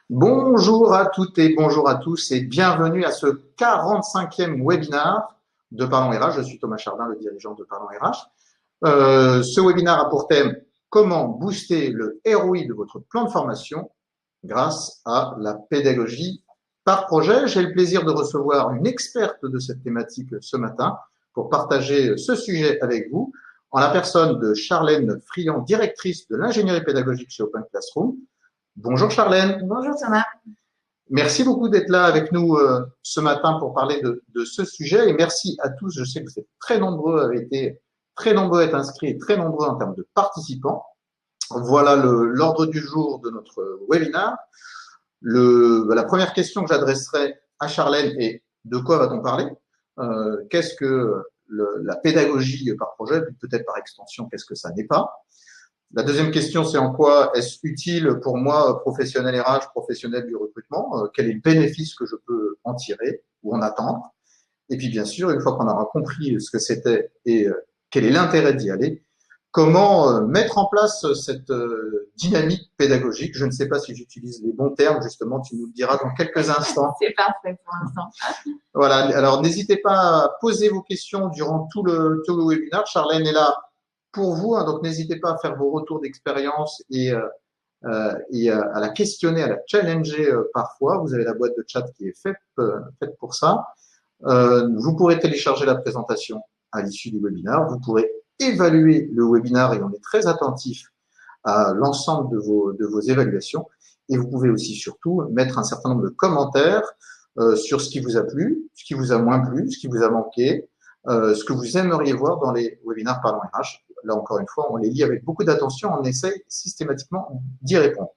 Bonjour à toutes et bonjour à tous et bienvenue à ce 45e webinaire de Parlons RH. Je suis Thomas Chardin, le dirigeant de Parlons RH. Ce webinaire a pour thème comment booster le ROI de votre plan de formation grâce à la pédagogie par projet. J'ai le plaisir de recevoir une experte de cette thématique ce matin pour partager ce sujet avec vous en la personne de Charlène Friand, directrice de l'ingénierie pédagogique chez Open Classroom. Bonjour Charlène. Bonjour Thomas. Merci beaucoup d'être là avec nous ce matin pour parler de ce sujet et merci à tous. Je sais que vous êtes très nombreux, avez été très nombreux à être inscrits et très nombreux en termes de participants. Voilà l'ordre du jour de notre webinaire. La première question que j'adresserai à Charlène est de quoi va-t-on parler? Qu'est-ce que la pédagogie par projet, peut-être par extension, qu'est-ce que ça n'est pas? La deuxième question, c'est en quoi est-ce utile pour moi, professionnel RH, professionnel du recrutement? Quel est le bénéfice que je peux en tirer ou en attendre? Et puis, bien sûr, une fois qu'on aura compris ce que c'était et quel est l'intérêt d'y aller, comment mettre en place cette dynamique pédagogique? Je ne sais pas si j'utilise les bons termes, justement, tu nous le diras dans quelques instants. C'est parfait pour l'instant. Voilà, alors n'hésitez pas à poser vos questions durant tout le webinaire. Charlène est là pour vous, hein, donc n'hésitez pas à faire vos retours d'expérience et à la questionner, à la challenger parfois. Vous avez la boîte de chat qui est faite pour ça. Vous pourrez télécharger la présentation à l'issue du webinaire. Vous pourrez évaluer le webinaire et on est très attentif à l'ensemble de vos évaluations. Et vous pouvez aussi surtout mettre un certain nombre de commentaires sur ce qui vous a plu, ce qui vous a moins plu, ce qui vous a manqué, ce que vous aimeriez voir dans les webinaires Parlons RH. Là, encore une fois, on les lit avec beaucoup d'attention, on essaye systématiquement d'y répondre.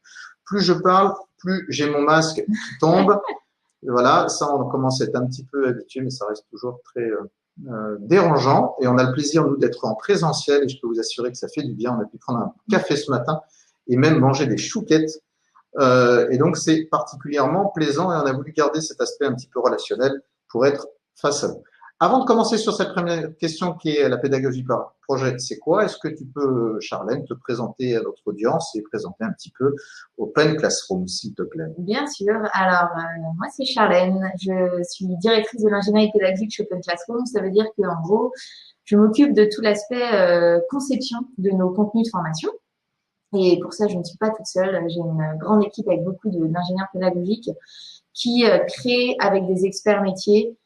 Plus je parle, plus j'ai mon masque qui tombe. Et voilà, ça, on commence à être un petit peu habitué, mais ça reste toujours très dérangeant. Et on a le plaisir, nous, d'être en présentiel, et je peux vous assurer que ça fait du bien. On a pu prendre un café ce matin et même manger des chouquettes. Et donc, c'est particulièrement plaisant et on a voulu garder cet aspect un petit peu relationnel pour être face à vous. Avant de commencer sur cette première question qui est la pédagogie par projet, c'est quoi? Est-ce que tu peux, Charlène, te présenter à notre audience et présenter un petit peu Open Classroom, s'il te plaît? Bien sûr. Alors, moi, c'est Charlène. Je suis directrice de l'ingénierie pédagogique chez Open Classroom. Ça veut dire qu'en gros, je m'occupe de tout l'aspect conception de nos contenus de formation. Et pour ça, je ne suis pas toute seule. J'ai une grande équipe avec beaucoup d'ingénieurs pédagogiques qui créent avec des experts métiers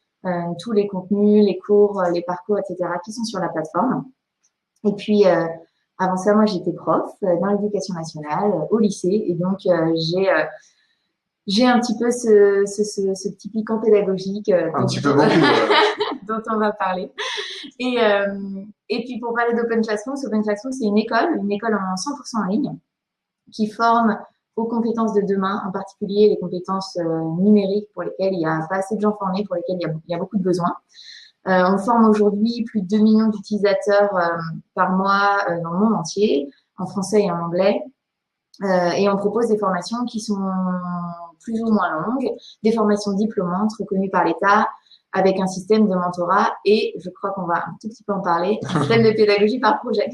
tous les contenus, les cours, les parcours, etc., qui sont sur la plateforme. Et puis, avant ça, moi, j'étais prof dans l'éducation nationale au lycée. Et donc, j'ai un petit peu ce petit piquant pédagogique Un petit peu beaucoup. dont on va parler. Et puis, pour parler d'Open Classroom, Open Classroom, c'est une école en 100% en ligne qui forme aux compétences de demain, en particulier les compétences numériques pour lesquelles il n'y a pas assez de gens formés, pour lesquelles il y a beaucoup de besoins. On forme aujourd'hui plus de 2 millions d'utilisateurs par mois dans le monde entier, en français et en anglais. Et on propose des formations qui sont plus ou moins longues, des formations diplômantes reconnues par l'État, avec un système de mentorat et, je crois qu'on va un tout petit peu en parler, un système de pédagogie par projet.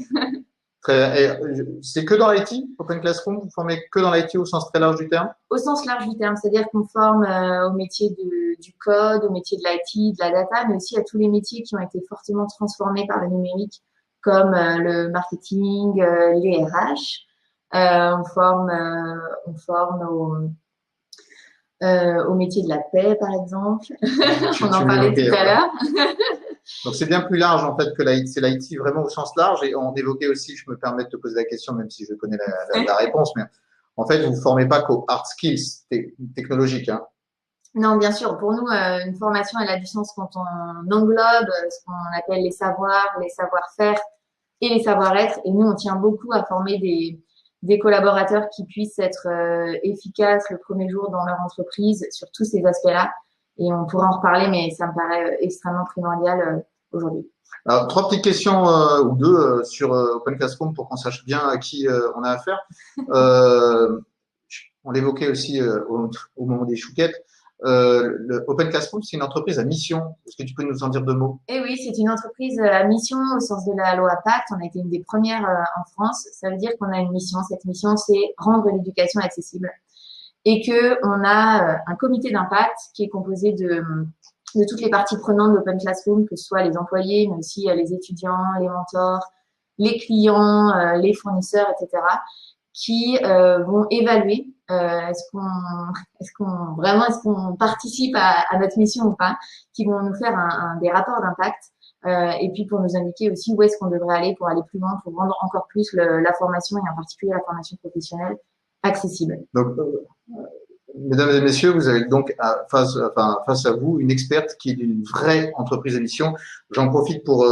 C'est que dans l'IT, Open Classroom, vous formez que dans l'IT au sens très large du terme? Au sens large du terme, c'est-à-dire qu'on forme au métier du code, au métier de l'IT, de la data, mais aussi à tous les métiers qui ont été fortement transformés par le numérique, comme le marketing, les RH. On forme au métier de la paix, par exemple. On en parlait tout à l'heure. Donc, c'est bien plus large, en fait, que l'IT. C'est l'IT vraiment au sens large. Et on évoquait aussi, je me permets de te poser la question, même si je connais la réponse, mais en fait, vous ne formez pas qu'aux hard skills technologiques, hein. Non, bien sûr. Pour nous, une formation, elle a du sens quand on englobe ce qu'on appelle les savoirs, les savoir-faire et les savoir-être. Et nous, on tient beaucoup à former des collaborateurs qui puissent être efficaces le premier jour dans leur entreprise sur tous ces aspects-là. Et on pourra en reparler, mais ça me paraît extrêmement primordial aujourd'hui. Alors, trois petites questions ou deux sur Open Classroom pour qu'on sache bien à qui on a affaire. On l'évoquait aussi au moment des chouquettes. Le Open Classroom, c'est une entreprise à mission. Est-ce que tu peux nous en dire deux mots? Eh oui, c'est une entreprise à mission au sens de la loi Pacte. On a été une des premières en France. Ça veut dire qu'on a une mission. Cette mission, c'est rendre l'éducation accessible. et que on a un comité d'impact qui est composé de toutes les parties prenantes d'Open Classroom, que ce soit les employés, mais aussi les étudiants, les mentors, les clients, les fournisseurs, etc., qui vont évaluer est-ce qu'on participe à notre mission ou pas, qui vont nous faire des rapports d'impact et puis pour nous indiquer aussi où est-ce qu'on devrait aller pour aller plus loin, pour rendre encore plus la formation et en particulier la formation professionnelle accessible. Donc, mesdames et messieurs, vous avez donc face à vous une experte qui est d'une vraie entreprise à mission. J'en profite pour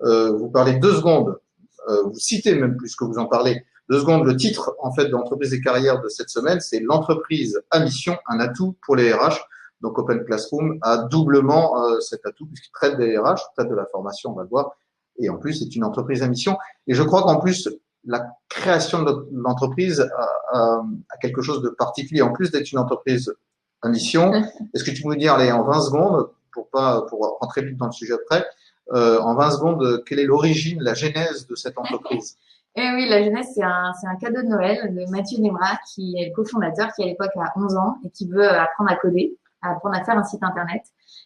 vous parler 2 secondes, vous citer même plus que vous en parlez. 2 secondes, le titre en fait d'entreprise et carrière de cette semaine, c'est l'entreprise à mission, un atout pour les RH. Donc Open Classroom a doublement cet atout puisqu'il traite des RH, traite de la formation, on va le voir, et en plus c'est une entreprise à mission. Et je crois qu'en plus la création de l'entreprise a quelque chose de particulier. En plus d'être une entreprise à mission, est-ce que tu peux nous dire, allez, en 20 secondes, pour rentrer vite dans le sujet après, en 20 secondes, quelle est l'origine, la genèse de cette entreprise? Eh oui, la jeunesse, c'est un cadeau de Noël de Mathieu Nemra, qui est le cofondateur, qui à l'époque a 11 ans et qui veut apprendre à coder, apprendre à faire un site internet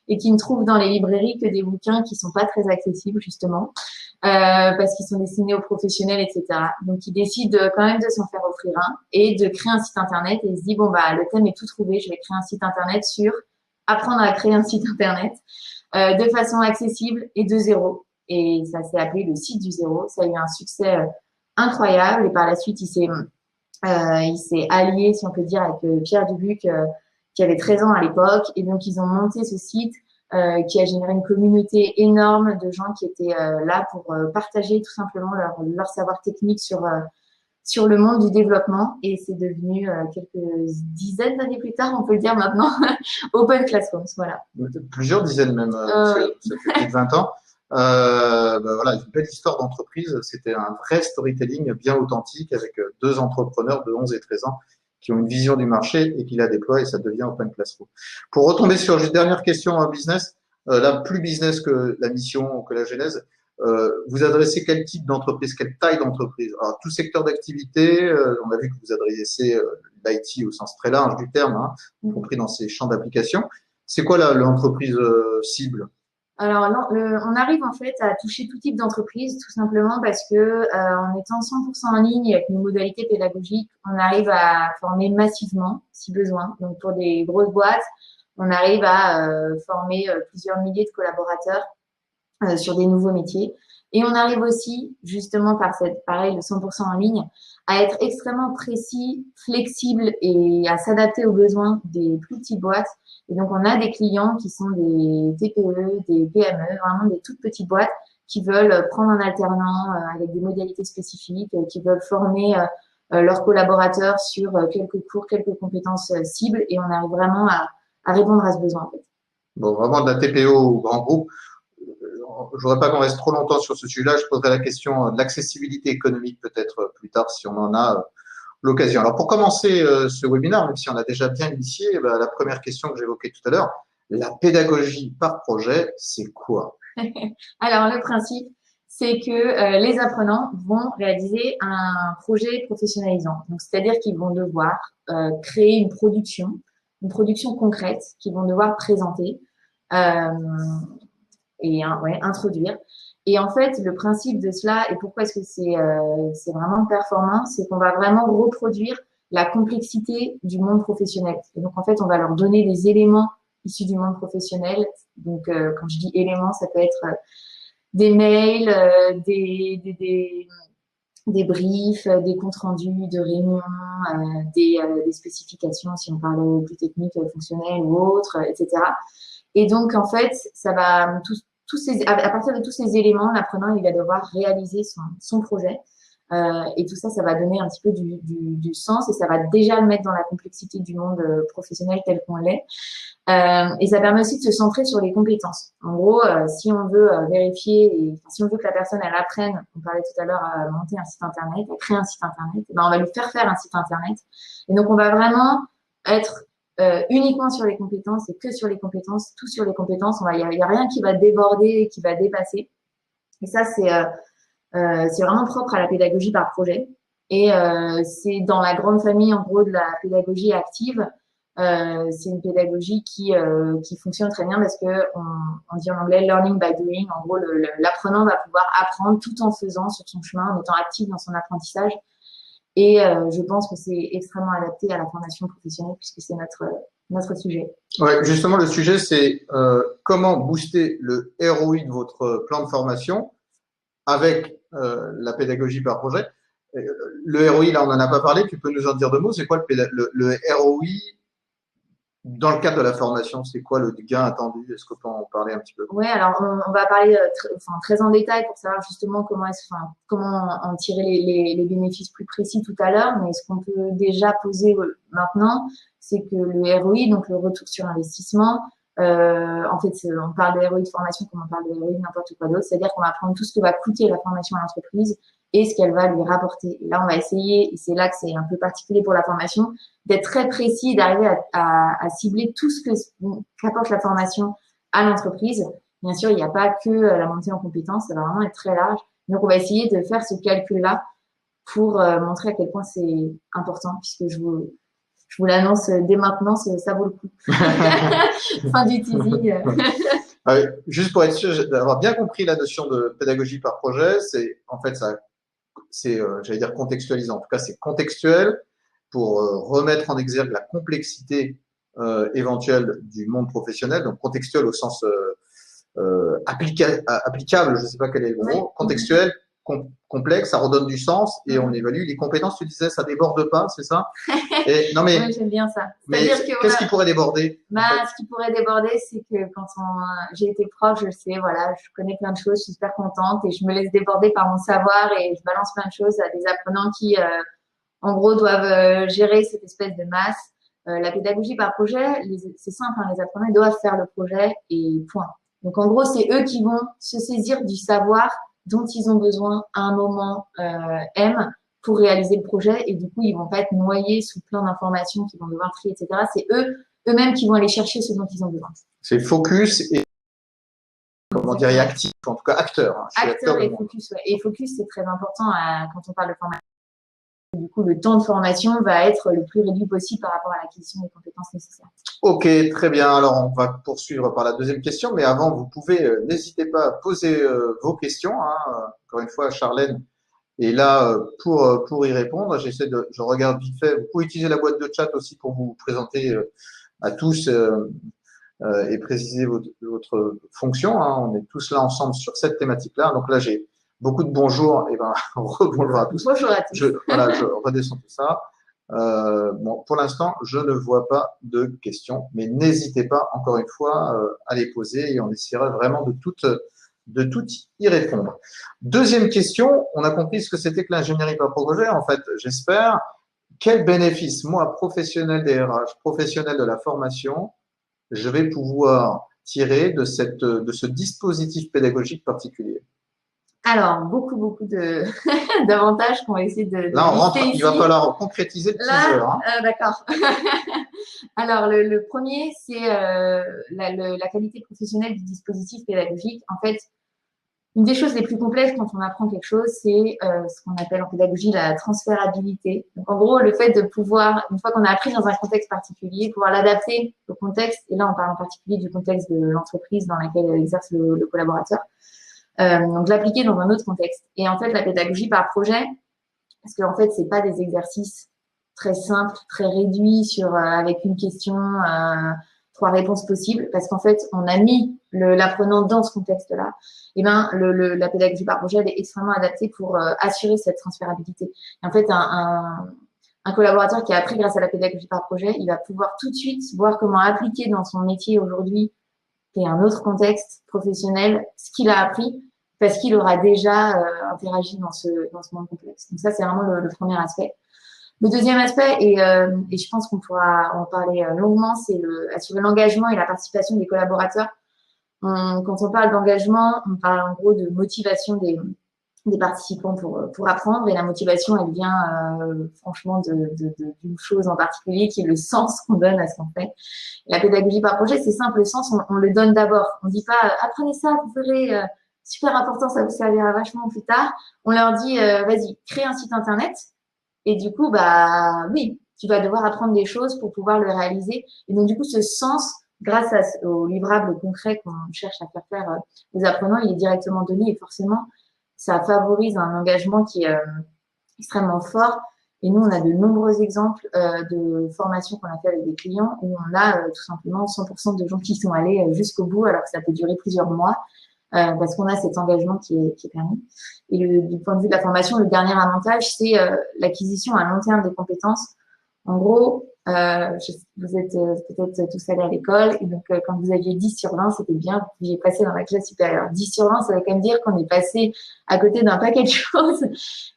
et qui ne trouve dans les librairies que des bouquins qui sont pas très accessibles, justement, parce qu'ils sont destinés aux professionnels, etc. Donc, il décide quand même de s'en faire offrir un et de créer un site internet et il se dit, bon, bah, le thème est tout trouvé, je vais créer un site internet sur apprendre à créer un site internet de façon accessible et de zéro. Et ça s'est appelé le site du zéro. Ça a eu un succès incroyable et par la suite il s'est allié, si on peut dire, avec Pierre Dubuc qui avait 13 ans à l'époque et donc ils ont monté ce site qui a généré une communauté énorme de gens qui étaient là pour partager tout simplement leur savoir technique sur le monde du développement et c'est devenu quelques dizaines d'années plus tard, on peut le dire maintenant, Open Classrooms, voilà. Plusieurs dizaines même, ça fait plus de 20 ans. Voilà, une belle histoire d'entreprise. C'était un vrai storytelling bien authentique avec 2 entrepreneurs de 11 et 13 ans qui ont une vision du marché et qui la déploient et ça devient Open Classroom. Pour retomber sur une dernière question business, là plus business que la mission, que la genèse, vous adressez quel type d'entreprise, quelle taille d'entreprise? Alors tout secteur d'activité, on a vu que vous adressez l'IT au sens très large du terme, hein, y compris dans ces champs d'application. C'est quoi l'entreprise cible? Alors, on arrive en fait à toucher tout type d'entreprise, tout simplement parce que en étant 100% en ligne et avec nos modalités pédagogiques, on arrive à former massivement si besoin. Donc, pour des grosses boîtes, on arrive à former plusieurs milliers de collaborateurs sur des nouveaux métiers. Et on arrive aussi, justement par pareil, le 100% en ligne, à être extrêmement précis, flexible et à s'adapter aux besoins des plus petites boîtes. Et donc, on a des clients qui sont des TPE, des PME, vraiment des toutes petites boîtes qui veulent prendre un alternant avec des modalités spécifiques, qui veulent former leurs collaborateurs sur quelques cours, quelques compétences cibles. Et on arrive vraiment à répondre à ce besoin, en fait. Bon, vraiment de la TPO au grand groupe. Je voudrais pas qu'on reste trop longtemps sur ce sujet-là. Je poserai la question de l'accessibilité économique peut-être plus tard si on en a l'occasion. Alors pour commencer ce webinaire, même si on a déjà bien initié, la première question que j'évoquais tout à l'heure, la pédagogie par projet, c'est quoi? Alors le principe, c'est que les apprenants vont réaliser un projet professionnalisant. Donc c'est-à-dire qu'ils vont devoir créer une production concrète qu'ils vont devoir présenter et introduire. Et en fait, le principe de cela, et pourquoi est-ce que c'est vraiment performant, c'est qu'on va vraiment reproduire la complexité du monde professionnel. Et donc, en fait, on va leur donner des éléments issus du monde professionnel. Donc, quand je dis éléments, ça peut être des mails, des briefs, des comptes rendus de réunions, des spécifications, si on parle plus technique, fonctionnel ou autre, etc. Et donc, en fait, ça va à partir de tous ces éléments, l'apprenant, il va devoir réaliser son projet. Et tout ça, ça va donner un petit peu du sens et ça va déjà le mettre dans la complexité du monde professionnel tel qu'on l'est. Et ça permet aussi de se centrer sur les compétences. En gros, si on veut vérifier si on veut que la personne, elle apprenne, on parlait tout à l'heure, à monter un site internet, à créer un site internet, on va lui faire un site internet. Et donc, on va vraiment être uniquement sur les compétences et que sur les compétences, tout sur les compétences. Il y a rien qui va déborder, qui va dépasser. Et ça, c'est vraiment propre à la pédagogie par projet. Et c'est dans la grande famille, en gros, de la pédagogie active. C'est une pédagogie qui fonctionne très bien parce que on dit en anglais learning by doing. En gros, l'apprenant va pouvoir apprendre tout en faisant sur son chemin, en étant actif dans son apprentissage. Et je pense que c'est extrêmement adapté à la formation professionnelle puisque c'est notre sujet. Ouais, justement, le sujet, c'est comment booster le ROI de votre plan de formation avec la pédagogie par projet. Le ROI, là, on n'en a pas parlé. Tu peux nous en dire deux mots? C'est quoi le ROI dans le cadre de la formation? C'est quoi le gain attendu? Est-ce qu'on peut en parler un petit peu? Ouais, alors on va parler très en détail pour savoir justement comment en tirer les bénéfices plus précis tout à l'heure. Mais ce qu'on peut déjà poser maintenant, c'est que le ROI, donc le retour sur investissement, en fait, on parle de ROI de formation comme on parle de ROI de n'importe quoi d'autre. C'est-à-dire qu'on va prendre tout ce que va coûter la formation à l'entreprise et ce qu'elle va lui rapporter. Et là, on va essayer, et c'est là que c'est un peu particulier pour la formation, d'être très précis et d'arriver à cibler tout ce qu'apporte la formation à l'entreprise. Bien sûr, il n'y a pas que la montée en compétences, ça va vraiment être très large. Donc, on va essayer de faire ce calcul-là pour montrer à quel point c'est important, puisque je vous l'annonce dès maintenant, ça vaut le coup. Fin du teasing. Juste pour être sûr d'avoir bien compris la notion de pédagogie par projet, c'est en fait j'allais dire contextualisant. En tout cas, c'est contextuel pour remettre en exergue la complexité éventuelle du monde professionnel, donc contextuel au sens applicable, je ne sais pas quel est le mot, contextuel, complexe, ça redonne du sens et on évalue les compétences. Tu disais, ça déborde pas, c'est ça? Et, non mais, oui, j'aime bien ça. Mais qu'est-ce qui pourrait déborder? Ce qui pourrait déborder, c'est que quand j'ai été prof, je sais, voilà, je connais plein de choses, je suis super contente et je me laisse déborder par mon savoir et je balance plein de choses à des apprenants qui, en gros, doivent gérer cette espèce de masse. La pédagogie par projet, c'est simple, hein, les apprenants doivent faire le projet et point. Donc, en gros, c'est eux qui vont se saisir du savoir dont ils ont besoin à un moment M pour réaliser le projet et du coup, ils vont pas être noyés sous plein d'informations qu'ils vont devoir trier, etc. C'est eux-mêmes qui vont aller chercher ce dont ils ont besoin. C'est focus et, comment dire, et actif, en tout cas acteur. Hein. Acteur et focus, ouais. Et focus, c'est très important quand on parle de formation. Du coup, le temps de formation va être le plus réduit possible par rapport à l'acquisition des compétences nécessaires. Ok, très bien. Alors, on va poursuivre par la deuxième question, mais avant, vous pouvez, n'hésitez pas à poser vos questions. Hein. Encore une fois, Charlène est là pour y répondre. Je regarde vite fait. Vous pouvez utiliser la boîte de chat aussi pour vous présenter à tous et préciser votre fonction. Hein. On est tous là ensemble sur cette thématique-là. Donc là, j'ai beaucoup de bonjour. Et ben, rebonjour à tous. Bonjour à tous. Je redescends tout ça. Bon, pour l'instant, je ne vois pas de questions, mais n'hésitez pas, encore une fois, à les poser et on essaiera vraiment de toutes y répondre. Deuxième question, on a compris ce que c'était que l'ingénierie par projet, en fait, j'espère. Quel bénéfice, moi, professionnel des RH, professionnel de la formation, je vais pouvoir tirer de ce dispositif pédagogique particulier? Alors, beaucoup d'avantages qu'on va essayer de là, il va falloir concrétiser le teaser. Hein. D'accord. Alors, le premier, c'est la qualité professionnelle du dispositif pédagogique. En fait, une des choses les plus complexes quand on apprend quelque chose, c'est ce qu'on appelle en pédagogie la transférabilité. Donc, en gros, le fait de pouvoir, une fois qu'on a appris dans un contexte particulier, pouvoir l'adapter au contexte, et là, on parle en particulier du contexte de l'entreprise dans laquelle exerce le collaborateur. Donc l'appliquer dans un autre contexte. Et en fait, la pédagogie par projet, parce qu'en fait, c'est pas des exercices très simples, très réduits avec une question, 3 réponses possibles, parce qu'en fait, on a mis l'apprenant dans ce contexte-là. Et ben, la pédagogie par projet, elle est extrêmement adaptée pour assurer cette transférabilité. Et en fait, un collaborateur qui a appris grâce à la pédagogie par projet, il va pouvoir tout de suite voir comment appliquer dans son métier aujourd'hui et un autre contexte professionnel ce qu'il a appris parce qu'il aura déjà interagi dans ce monde complexe. Donc ça, c'est vraiment le premier aspect. Le deuxième aspect, et je pense qu'on pourra en parler longuement, c'est assurer l'engagement et la participation des collaborateurs. Quand on parle d'engagement, on parle en gros de motivation des participants pour apprendre, et la motivation, elle vient franchement d'une chose en particulier qui est le sens qu'on donne à ce qu'on fait. La pédagogie par projet, c'est simple, le sens, on le donne d'abord. On dit pas apprenez ça, vous verrez, super important, ça vous servira vachement plus tard. On leur dit vas-y, crée un site internet Et du coup, bah oui, tu vas devoir apprendre des choses pour pouvoir le réaliser. Et donc, du coup, ce sens, grâce au livrable concret qu'on cherche à faire faire aux apprenants, il est directement donné et forcément, ça favorise un engagement qui est extrêmement fort. Et nous, on a de nombreux exemples de formations qu'on a fait avec des clients où on a tout simplement 100% de gens qui sont allés jusqu'au bout alors que ça peut durer plusieurs mois parce qu'on a cet engagement qui est permis. Et du point de vue de la formation, le dernier avantage, c'est l'acquisition à long terme des compétences. En gros, vous êtes peut-être tous allés à l'école, et donc quand vous aviez 10 sur 20, c'était bien, vous pouviez passer dans la classe supérieure. 10 sur 20, ça veut quand même dire qu'on est passé à côté d'un paquet de choses.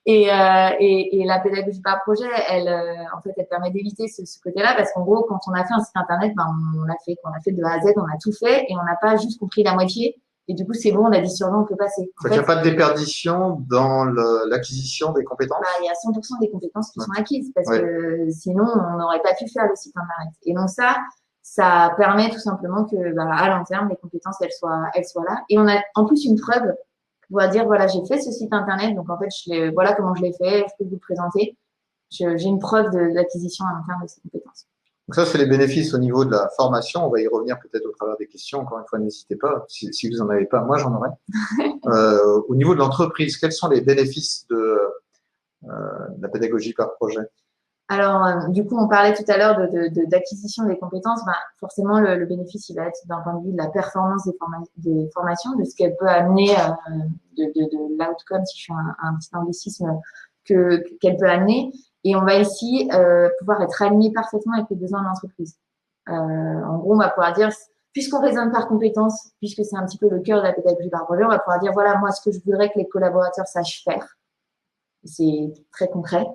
Et la pédagogie par projet, elle, en fait, elle permet d'éviter ce côté-là, parce qu'en gros, quand on a fait un site internet, ben, on l'a fait de A à Z, on a tout fait, et on n'a pas juste compris la moitié. Et du coup, c'est bon, on a 10 sur 20, on peut passer. Donc, il n'y a pas de déperdition dans l'acquisition des compétences? Bah, il y a 100% des compétences qui Ouais. sont acquises parce Ouais. que sinon, on n'aurait pas pu faire le site internet. Et donc ça permet tout simplement que, bah, à long terme, les compétences, elles soient là. Et on a en plus une preuve pour pouvoir dire, voilà, j'ai fait ce site internet, donc en fait, voilà comment je l'ai fait, je peux vous le présenter. J'ai une preuve de l'acquisition à long terme de ces compétences. Donc ça, c'est les bénéfices au niveau de la formation. On va y revenir peut-être au travers des questions. Encore une fois, n'hésitez pas. Si vous n'en avez pas, moi, j'en aurai. Au niveau de l'entreprise, quels sont les bénéfices de la pédagogie par projet? Alors, du coup, on parlait tout à l'heure d'acquisition des compétences. Ben, forcément, le bénéfice, il va être d'un point de vue de la performance des formations, de ce qu'elle peut amener, de l'outcome, si je fais un petit anglicisme, qu'elle peut amener. Et on va ici pouvoir être aligné parfaitement avec les besoins de l'entreprise. En gros, on va pouvoir dire, puisqu'on raisonne par compétences, puisque c'est un petit peu le cœur de la pédagogie par projet, on va pouvoir dire, voilà, moi, ce que je voudrais que les collaborateurs sachent faire, c'est très concret.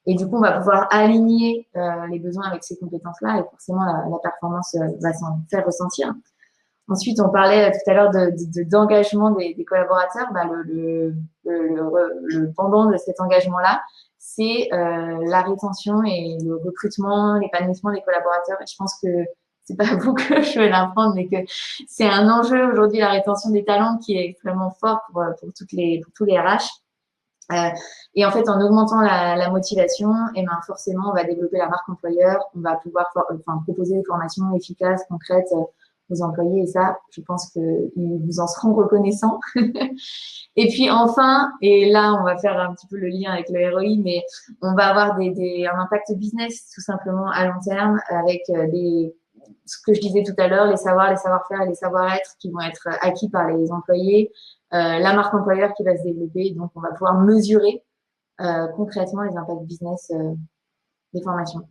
Et du coup, on va pouvoir aligner les besoins avec ces compétences-là et forcément, la performance va s'en faire ressentir. Ensuite, on parlait tout à l'heure d'engagement des collaborateurs. Bah, le pendant de cet engagement-là, c'est la rétention et le recrutement, l'épanouissement des collaborateurs. Et je pense que c'est pas à vous que je vais l'apprendre, mais que c'est un enjeu aujourd'hui, la rétention des talents qui est extrêmement fort pour tous les RH. Et en fait, en augmentant la motivation, et ben forcément, on va développer la marque employeur, on va pouvoir proposer des formations efficaces, concrètes aux employés. Et ça, je pense qu'ils vous en seront reconnaissants. Et puis enfin, et là, on va faire un petit peu le lien avec le ROI, mais on va avoir un impact business tout simplement à long terme avec ce que je disais tout à l'heure, les savoirs, les savoir-faire et les savoir-être qui vont être acquis par les employés, la marque employeur qui va se développer. Donc, on va pouvoir mesurer concrètement les impacts business des formations.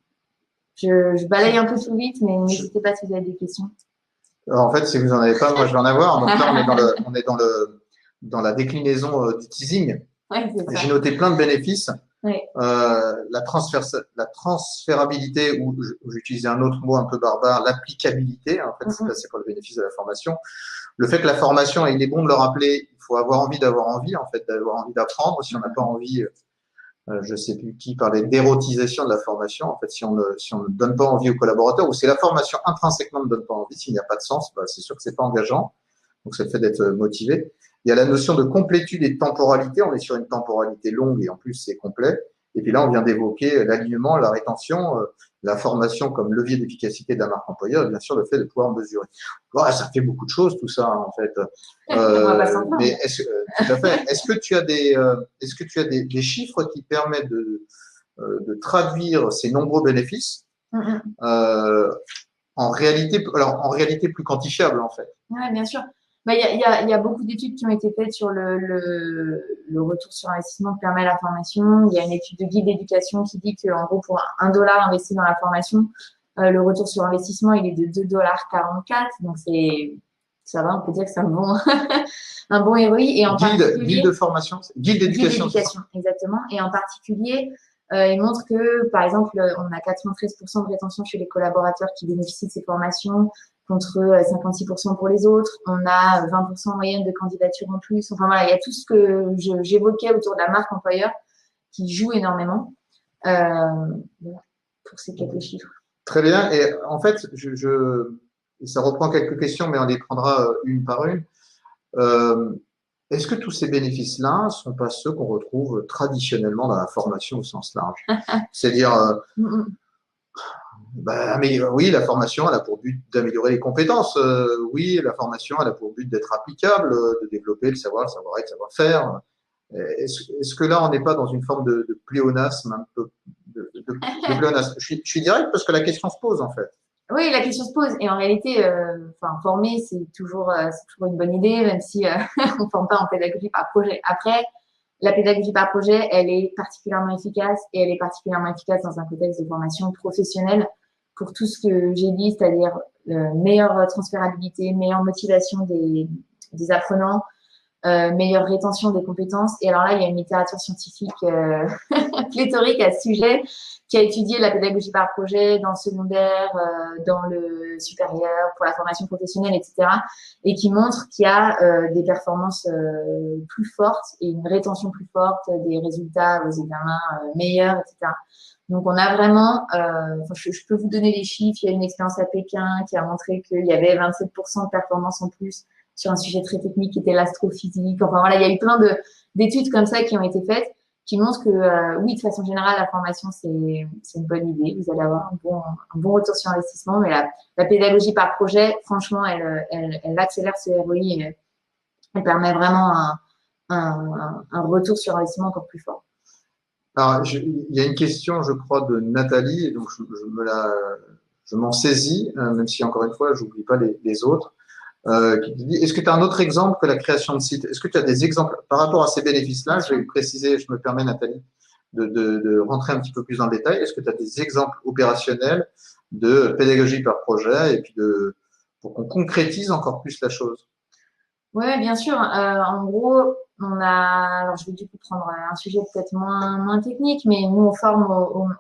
Je balaye un peu tout vite, mais n'hésitez pas si vous avez des questions. Alors, en fait, si vous n'en avez pas, moi, je vais en avoir. Donc là, on est dans la déclinaison du teasing. Ouais, j'ai noté plein de bénéfices. Ouais. La transférabilité, ou j'utilisais un autre mot un peu barbare, l'applicabilité. En fait, c'est pour le bénéfice de la formation. Le fait que la formation, et il est bon de le rappeler, il faut avoir envie d'avoir envie, en fait, d'avoir envie d'apprendre. Si on n'a pas envie, je sais plus qui parlait d'érotisation de la formation. En fait, si on ne donne pas envie aux collaborateurs, ou si la formation intrinsèquement ne donne pas envie, s'il n'y a pas de sens, bah, c'est sûr que c'est pas engageant. Donc, c'est le fait d'être motivé. Il y a la notion de complétude et de temporalité. On est sur une temporalité longue et en plus, c'est complet. Et puis là, on vient d'évoquer l'alignement, la rétention, la formation comme levier d'efficacité de la marque employeur, et bien sûr, le fait de pouvoir mesurer. Voilà, ça fait beaucoup de choses, tout ça, en fait. Mais tout à fait. Est-ce que tu as des chiffres qui permettent de traduire ces nombreux bénéfices en réalité plus quantifiable, en fait? Oui, bien sûr. Bah, il y a beaucoup d'études qui ont été faites sur le retour sur investissement que permet la formation. Il y a une étude de Guide d'éducation qui dit qu'en gros, pour $1 investi dans la formation, le retour sur investissement, il est de $2,44. Donc, ça va, on peut dire que c'est un bon ROI. Et en guide de formation, guide d'éducation. Guide d'éducation, exactement. Et en particulier, il montre que, par exemple, on a 93% de rétention chez les collaborateurs qui bénéficient de ces formations, contre 56% pour les autres. On a 20% en moyenne de candidatures en plus. Enfin voilà, il y a tout ce que j'évoquais autour de la marque employeur qui joue énormément. Voilà, pour ces quelques chiffres. Très bien. Et en fait, ça reprend quelques questions, mais on les prendra une par une. est-ce que tous ces bénéfices-là sont pas ceux qu'on retrouve traditionnellement dans la formation au sens large? C'est-à-dire, Mm, mm. mais oui, la formation, elle a pour but d'améliorer les compétences. Oui, la formation, elle a pour but d'être applicable, de développer le savoir, le savoir-être, le savoir-faire. Est-ce que là, on n'est pas dans une forme de pléonasme, un peu de pléonasme? Je suis direct parce que la question se pose, en fait. Oui, la question se pose. Et en réalité, enfin, former, c'est toujours une bonne idée, même si on ne forme pas en pédagogie par projet. Après, la pédagogie par projet, elle est particulièrement efficace et elle est particulièrement efficace dans un contexte de formation professionnelle pour tout ce que j'ai dit, c'est-à-dire meilleure transférabilité, meilleure motivation des apprenants, meilleure rétention des compétences. Et alors là, il y a une littérature scientifique pléthorique à ce sujet qui a étudié la pédagogie par projet dans le secondaire, dans le supérieur, pour la formation professionnelle, etc. Et qui montre qu'il y a des performances plus fortes et une rétention plus forte, des résultats aux examens meilleurs, etc. Donc, on a vraiment, je peux vous donner les chiffres. Il y a une expérience à Pékin qui a montré qu'il y avait 27% de performance en plus sur un sujet très technique qui était l'astrophysique. Enfin, voilà, il y a eu plein d'études comme ça qui ont été faites qui montrent que, oui, de façon générale, la formation, c'est une bonne idée. Vous allez avoir un bon retour sur investissement, mais la pédagogie par projet, franchement, elle accélère ce ROI et elle permet vraiment un retour sur investissement encore plus fort. Alors, il y a une question, je crois, de Nathalie, et donc je m'en saisis, même si encore une fois, j'oublie pas les autres. Qui te dit, est-ce que tu as un autre exemple que la création de sites? Est-ce que tu as des exemples par rapport à ces bénéfices-là? Je vais préciser, je me permets, Nathalie, de rentrer un petit peu plus dans le détail. Est-ce que tu as des exemples opérationnels de pédagogie par projet et puis pour qu'on concrétise encore plus la chose? Oui, bien sûr. En gros, alors je vais du coup prendre un sujet peut-être moins technique, mais nous, on forme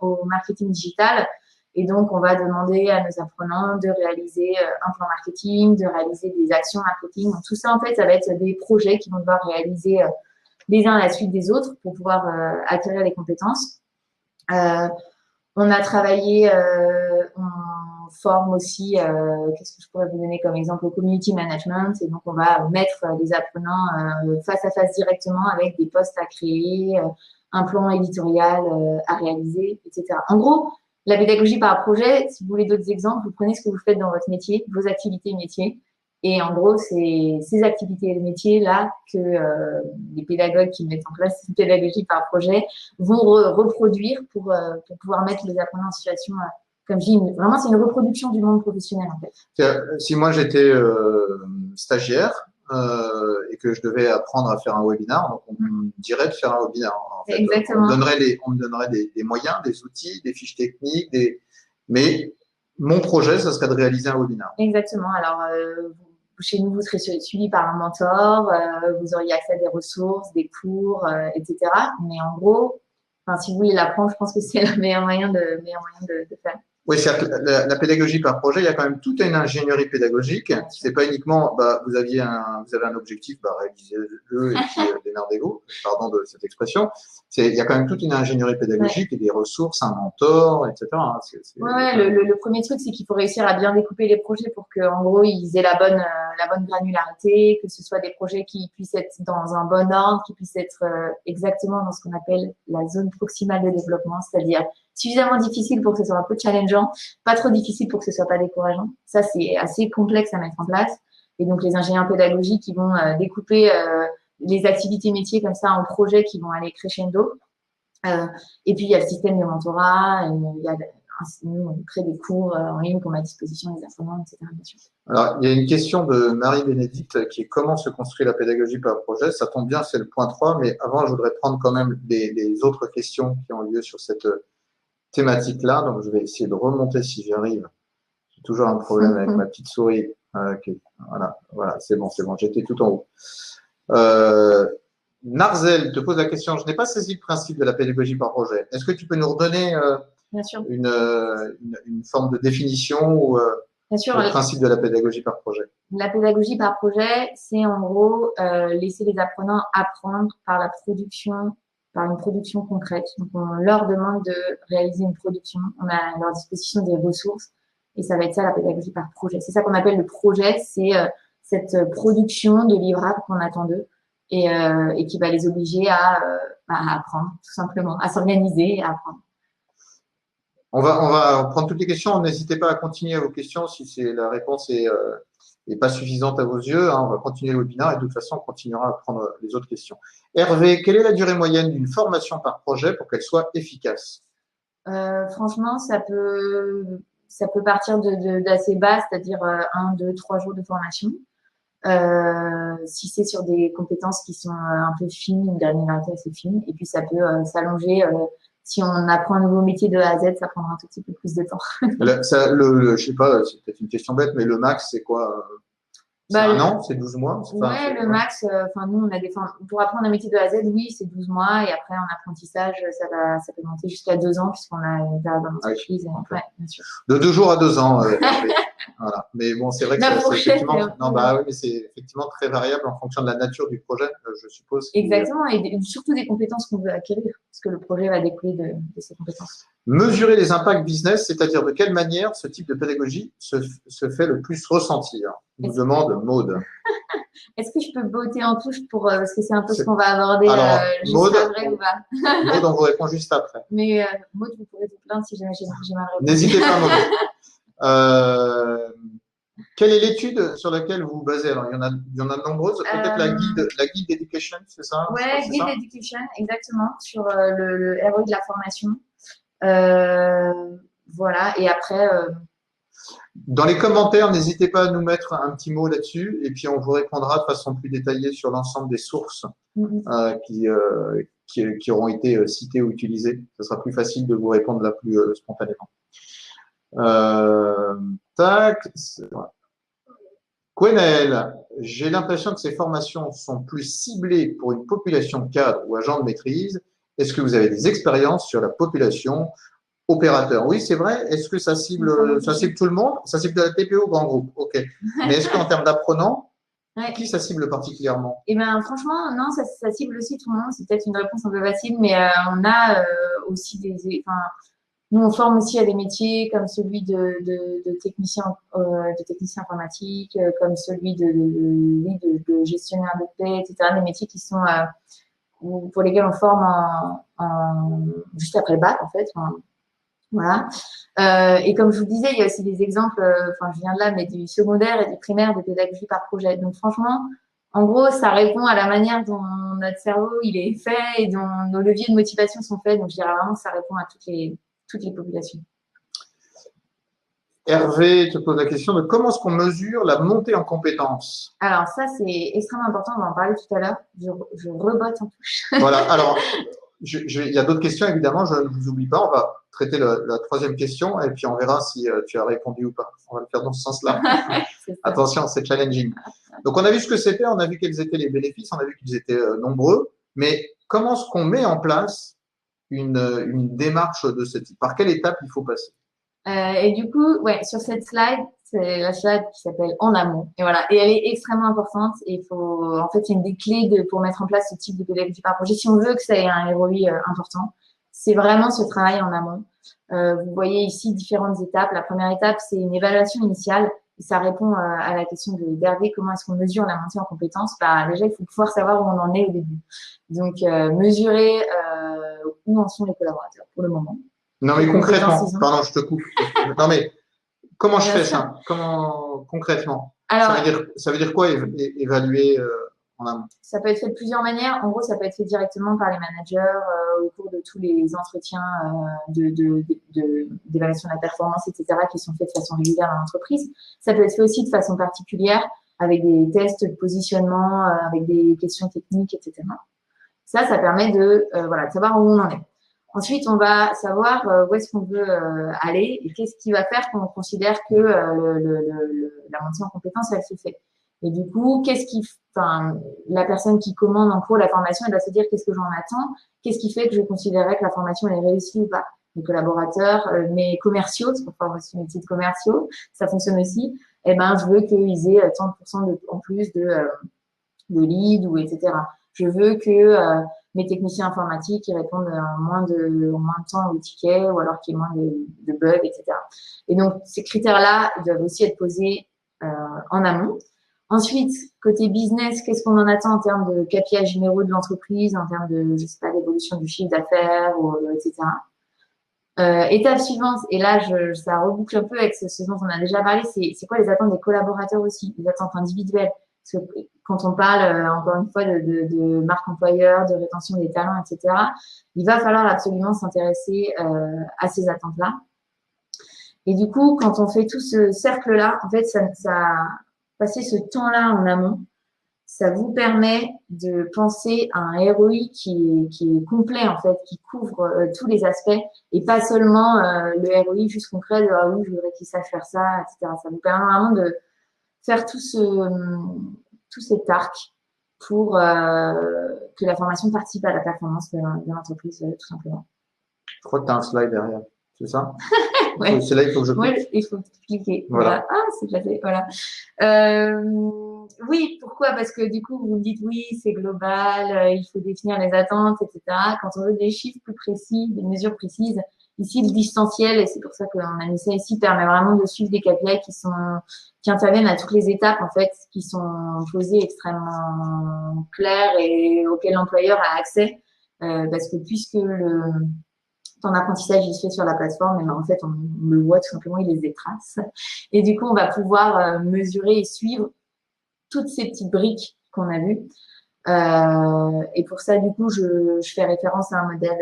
au marketing digital. Et donc, on va demander à nos apprenants de réaliser un plan marketing, de réaliser des actions marketing. Donc, tout ça, en fait, ça va être des projets qui vont devoir réaliser les uns à la suite des autres pour pouvoir acquérir les compétences. On a travaillé, on forme aussi, qu'est-ce que je pourrais vous donner comme exemple, au community management. Et donc, on va mettre les apprenants face à face directement avec des postes à créer, un plan éditorial à réaliser, etc. En gros, la pédagogie par projet, si vous voulez d'autres exemples, vous prenez ce que vous faites dans votre métier, vos activités métiers. Et en gros, c'est ces activités et métiers-là que les pédagogues qui mettent en place cette pédagogie par projet vont reproduire pour pouvoir mettre les apprenants en situation, comme je dis, vraiment, c'est une reproduction du monde professionnel, en fait. Si moi j'étais stagiaire et que je devais apprendre à faire un webinar, donc on me dirait de faire un webinar. En fait. Exactement. On me donnerait des moyens, des outils, des fiches techniques, mais mon projet, ça serait de réaliser un webinar. Exactement. Alors, chez nous, vous serez suivi par un mentor, vous auriez accès à des ressources, des cours, etc. Mais en gros, si vous voulez l'apprendre, je pense que c'est le meilleur moyen de faire. Oui, c'est-à-dire que la pédagogie par projet, il y a quand même toute une ingénierie pédagogique. C'est pas uniquement, vous avez un objectif, réalisez-le et puis démerdez-vous. Pardon de cette expression. Il y a quand même toute une ingénierie pédagogique et des ressources, un mentor, etc. Le premier truc, c'est qu'il faut réussir à bien découper les projets pour que, en gros, ils aient la bonne granularité, que ce soit des projets qui puissent être dans un bon ordre, qui puissent être exactement dans ce qu'on appelle la zone proximale de développement, c'est-à-dire suffisamment difficile pour que ce soit un peu challengeant, pas trop difficile pour que ce soit pas décourageant. Ça, c'est assez complexe à mettre en place. Et donc, les ingénieurs pédagogiques, ils vont découper les activités métiers comme ça en projets qui vont aller crescendo. Et puis, il y a le système de mentorat, nous, on crée des cours en ligne qu'on met à disposition des apprenants, etc. Bien sûr. Alors, il y a une question de Marie-Bénédicte qui est comment se construit la pédagogie par projet. Ça tombe bien, c'est le point 3, mais avant, je voudrais prendre quand même les autres questions qui ont lieu sur cette thématique-là. Donc, je vais essayer de remonter si j'y arrive. J'ai toujours un problème avec ma petite souris. Voilà, c'est bon, j'étais tout en haut. Narzel te pose la question, je n'ai pas saisi le principe de la pédagogie par projet. Est-ce que tu peux nous redonner une forme de définition ou le principe de la pédagogie par projet? La pédagogie par projet, c'est en gros laisser les apprenants apprendre par une production concrète. Donc, on leur demande de réaliser une production. On a à leur disposition des ressources et ça va être ça la pédagogie par projet. C'est ça qu'on appelle le projet, c'est cette production de livrables qu'on attend d'eux. et qui va les obliger à apprendre, tout simplement, à s'organiser et à apprendre. On va prendre toutes les questions. N'hésitez pas à continuer vos questions si la réponse est pas suffisante à vos yeux. Hein. On va continuer le webinaire et de toute façon, on continuera à prendre les autres questions. Hervé, quelle est la durée moyenne d'une formation par projet pour qu'elle soit efficace? Franchement, ça peut partir d'assez bas, c'est-à-dire 1, 2, 3 jours de formation. Si c'est sur des compétences qui sont un peu fines, une granularité assez fine, et puis ça peut s'allonger. Si on apprend un nouveau métier de A à Z, ça prendra un tout petit peu plus de temps. Je sais pas, c'est peut-être une question bête, mais le max, c'est quoi? C'est Bah, 1 an? C'est 12 mois? Ouais, le max, nous, on a pour apprendre un métier de A à Z, oui, c'est 12 mois, et après, en apprentissage, ça peut monter jusqu'à 2 ans, puisqu'on a une période d'entreprise. Okay. Ouais, bien sûr. De 2 jours à 2 ans. Voilà. Mais bon, c'est vrai que c'est effectivement, non, bah oui, mais c'est effectivement très variable en fonction de la nature du projet, je suppose. Exactement, et surtout des compétences qu'on veut acquérir, parce que le projet va découler de ces compétences. Mesurer les impacts business, c'est-à-dire de quelle manière ce type de pédagogie se fait le plus ressentir, nous demande Maude. Est-ce que je peux botter en touche parce que c'est un peu ce qu'on va aborder Maude, après ou pas? Maude, on vous répond juste après. Mais Maude, vous pourrez vous plaindre si jamais j'ai mal répondu. N'hésitez pas, Maude. Quelle est l'étude sur laquelle vous vous basez? Alors, il y en a de nombreuses. Peut-être la guide Education, c'est ça? Oui, Guide Education, exactement, sur le ROI de la formation. Voilà, et après… Dans les commentaires, n'hésitez pas à nous mettre un petit mot là-dessus, et puis on vous répondra de façon plus détaillée sur l'ensemble des sources qui auront été citées ou utilisées. Ce sera plus facile de vous répondre là plus spontanément. Tac. Gwenaël, j'ai l'impression que ces formations sont plus ciblées pour une population cadre ou agent de maîtrise. Est-ce que vous avez des expériences sur la population opérateur? Oui, c'est vrai. Est-ce que ça cible tout le monde? Ça cible de la TPE au grand groupe. OK. Mais est-ce qu'en termes d'apprenants, qui ça cible particulièrement? Eh bien, franchement, non, ça cible aussi tout le monde. C'est peut-être une réponse un peu facile, mais on a aussi nous, on forme aussi à des métiers comme celui de technicien informatique, comme celui de gestionnaire de paie, etc. Des métiers qui sont pour lesquels on forme juste après le bac, en fait. Voilà. Et comme je vous disais, il y a aussi des exemples, je viens de là, mais du secondaire et du primaire de pédagogie par projet. Donc, franchement, en gros, ça répond à la manière dont notre cerveau il est fait et dont nos leviers de motivation sont faits. Donc, je dirais vraiment que ça répond à toutes les populations. Hervé te pose la question de comment est-ce qu'on mesure la montée en compétences? Alors, ça, c'est extrêmement important. On va en parler tout à l'heure. Je rebotte en touche. Voilà. Alors, il y a d'autres questions, évidemment. Je ne vous oublie pas. On va traiter la troisième question et puis on verra si tu as répondu ou pas. On va le faire dans ce sens-là. Attention, c'est challenging. Donc, on a vu ce que c'était. On a vu quels étaient les bénéfices. On a vu qu'ils étaient nombreux. Mais comment est-ce qu'on met en place une démarche de ce type? Par quelle étape il faut passer? Et du coup, ouais, sur cette slide, c'est la slide qui s'appelle En amont. Et voilà. Et elle est extrêmement importante. Et en fait, c'est une des clés pour mettre en place ce type de pédagogie par projet. Si on veut que ça ait un ROI important, c'est vraiment ce travail en amont. Vous voyez ici différentes étapes. La première étape, c'est une évaluation initiale. Et ça répond à la question d'Hervé, comment est-ce qu'on mesure la montée en compétences? Déjà, il faut pouvoir savoir où on en est au début. Donc, mesurer où en sont les collaborateurs pour le moment. Non, mais concrètement, pardon, je te coupe. Non, mais comment je fais ça? Comment, concrètement? Alors, ça veut dire quoi évaluer en amont? Ça peut être fait de plusieurs manières. En gros, ça peut être fait directement par les managers au cours de tous les entretiens d'évaluation de la performance, etc., qui sont faits de façon régulière dans l'entreprise. Ça peut être fait aussi de façon particulière avec des tests de positionnement, avec des questions techniques, etc. Ça permet de savoir où on en est. Ensuite, on va savoir où est-ce qu'on veut aller et qu'est-ce qui va faire qu'on considère que la montée en compétence, elle se fait. Et du coup, la personne qui commande en cours la formation, elle va se dire qu'est-ce que j'en attends, qu'est-ce qui fait que je considérerais que la formation elle est réussie ou pas. Les collaborateurs, mes commerciaux, parce qu'on forme aussi mes titres commerciaux, ça fonctionne aussi. Eh ben, je veux qu'ils aient 30% en plus de leads ou etc. Je veux que mes techniciens informatiques ils répondent en moins de temps aux tickets ou alors qu'il y ait moins de bugs, etc. Et donc, ces critères-là, ils doivent aussi être posés en amont. Ensuite, côté business, qu'est-ce qu'on en attend en termes de KPI généraux de l'entreprise, en termes de, je sais pas, d'évolution du chiffre d'affaires, etc. Étape suivante, et là, ça reboucle un peu avec ce dont on a déjà parlé, c'est quoi les attentes des collaborateurs aussi, les attentes individuelles. Parce que quand on parle, encore une fois, de marque employeur, de rétention des talents, etc., il va falloir absolument s'intéresser à ces attentes-là. Et du coup, quand on fait tout ce cercle-là, en fait, passer ce temps-là en amont, ça vous permet de penser à un ROI qui est complet, en fait, qui couvre tous les aspects et pas seulement le ROI juste concret de « ah oui, je voudrais qu'ils sachent faire ça », etc. Ça vous permet vraiment de faire tout cet arc pour que la formation participe à la performance de l'entreprise, tout simplement. Je crois que tu as un slide derrière, c'est ça? Ouais. C'est là, il faut que je clique. Ouais, il faut cliquer. Voilà. Ah, c'est placé. Voilà. Oui, pourquoi? Parce que du coup, vous me dites oui, c'est global, il faut définir les attentes, etc. Quand on veut des chiffres plus précis, des mesures précises, ici, le distanciel, et c'est pour ça qu'on a mis ça ici, permet vraiment de suivre des KPI qui interviennent à toutes les étapes, en fait, qui sont posées extrêmement claires et auxquelles l'employeur a accès. Parce que puisque ton apprentissage il se fait sur la plateforme, et ben en fait on le voit tout simplement, il les trace. Et du coup, on va pouvoir mesurer et suivre toutes ces petites briques qu'on a vues. Et pour ça, du coup, je fais référence à un modèle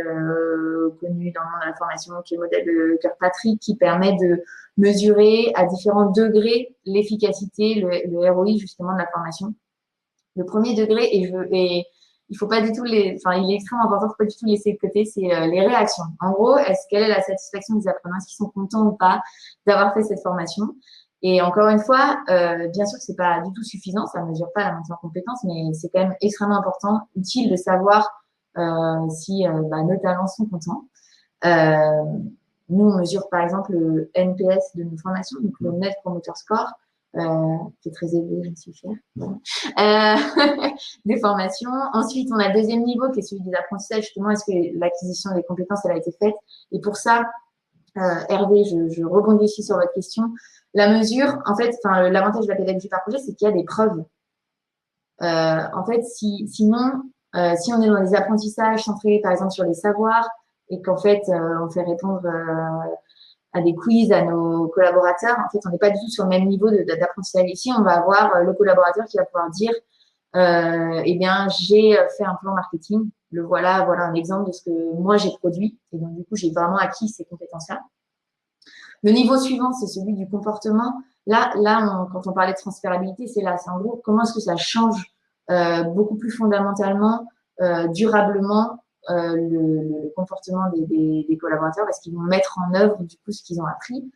connu dans le monde de la formation, qui est le modèle de Kirkpatrick, qui permet de mesurer à différents degrés l'efficacité, le ROI justement de la formation. Le premier degré, il faut pas du tout il est extrêmement important, il faut pas du tout laisser de côté, c'est les réactions. En gros, quelle est la satisfaction des apprenants? Est-ce qu'ils sont contents ou pas d'avoir fait cette formation? Et encore une fois, bien sûr que c'est pas du tout suffisant, ça ne mesure pas la montée en compétences, mais c'est quand même extrêmement important, utile de savoir si nos talents sont contents. Nous, on mesure par exemple le NPS de nos formations, donc le Net Promoter Score, qui est très élevé, j'en suis fière. Des formations. Ensuite, on a le deuxième niveau qui est celui des apprentissages. Justement, est-ce que l'acquisition des compétences, elle a été faite? Et pour ça, Hervé, je rebondis ici sur votre question. La mesure, en fait, l'avantage de la pédagogie par projet, c'est qu'il y a des preuves. En fait, sinon, si on est dans des apprentissages centrés, par exemple, sur les savoirs, et qu'en fait, on fait répondre à des quiz à nos collaborateurs, en fait, on n'est pas du tout sur le même niveau d'apprentissage. Ici, on va avoir le collaborateur qui va pouvoir dire, eh bien, j'ai fait un plan marketing, voilà un exemple de ce que moi j'ai produit, et donc du coup, j'ai vraiment acquis ces compétences-là. Le niveau suivant, c'est celui du comportement. Là, quand on parlait de transférabilité, c'est en gros, comment est-ce que ça change beaucoup plus fondamentalement, durablement, le comportement des collaborateurs, parce qu'ils vont mettre en œuvre du coup ce qu'ils ont appris.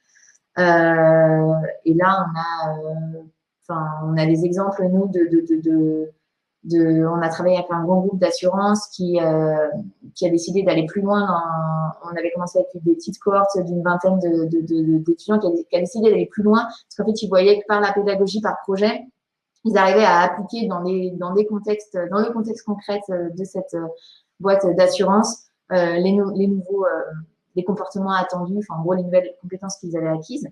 Et là, on a des exemples, nous, on a travaillé avec un grand groupe d'assurance qui a décidé d'aller plus loin. On avait commencé avec des petites cohortes d'une vingtaine d'étudiants qui a décidé d'aller plus loin, parce qu'en fait, ils voyaient que par la pédagogie, par projet, ils arrivaient à appliquer dans le contexte concret de cette boîte d'assurance les nouveaux les comportements attendus, en gros les nouvelles compétences qu'ils avaient acquises.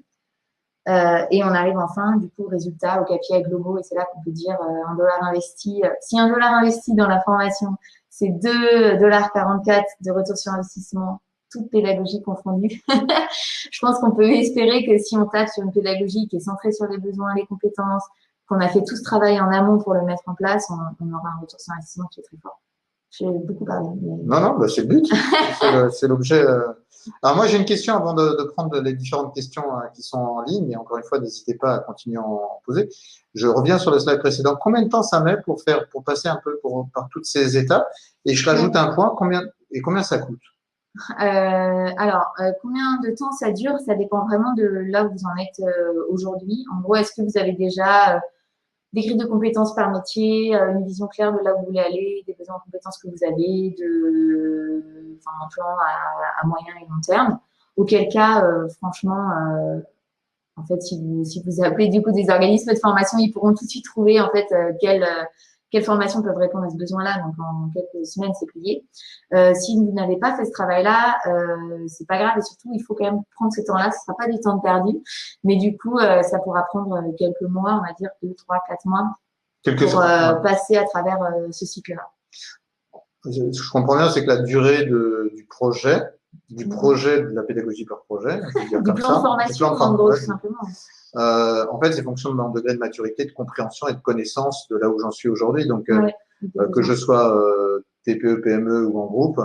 Et on arrive enfin du coup au résultat, au KPI globaux, et c'est là qu'on peut dire $1 investi. Si $1 investi dans la formation, c'est $2,44 de retour sur investissement, toute pédagogie confondue. Je pense qu'on peut espérer que si on tape sur une pédagogie qui est centrée sur les besoins, les compétences, qu'on a fait tout ce travail en amont pour le mettre en place, on aura un retour sur investissement qui est très fort. J'ai beaucoup parlé. Mais... Non, c'est le but. C'est l'objet. Alors moi, j'ai une question avant de prendre les différentes questions qui sont en ligne. Et encore une fois, n'hésitez pas à continuer à en poser. Je reviens sur le slide précédent. Combien de temps ça met pour passer un peu par toutes ces étapes? Et je rajoute un point. Combien ça coûte? Combien de temps ça dure? Ça dépend vraiment de là où vous en êtes aujourd'hui. En gros, est-ce que vous avez déjà des grilles de compétences par métier, une vision claire de là où vous voulez aller, des besoins en compétences que vous avez, un plan à moyen et long terme. Auquel cas, franchement, en fait, si vous appelez du coup des organismes de formation, ils pourront tout de suite trouver en fait quelles formations peuvent répondre à ce besoin-là. Donc, en quelques semaines, c'est plié. Si vous n'avez pas fait ce travail-là, c'est pas grave. Et surtout, il faut quand même prendre ce temps-là. Ce sera pas du temps perdu. Mais du coup, ça pourra prendre quelques mois, on va dire 2, 3, 4 mois pour passer à travers ce cycle-là. Ce que je comprends bien, c'est que la durée du projet de la pédagogie par projet, je veux dire du comme plan ça, de formation, en gros, tout simplement. En fait, c'est fonction de mon degré de maturité, de compréhension et de connaissance de là où j'en suis aujourd'hui. Donc, que je sois TPE, PME ou en groupe,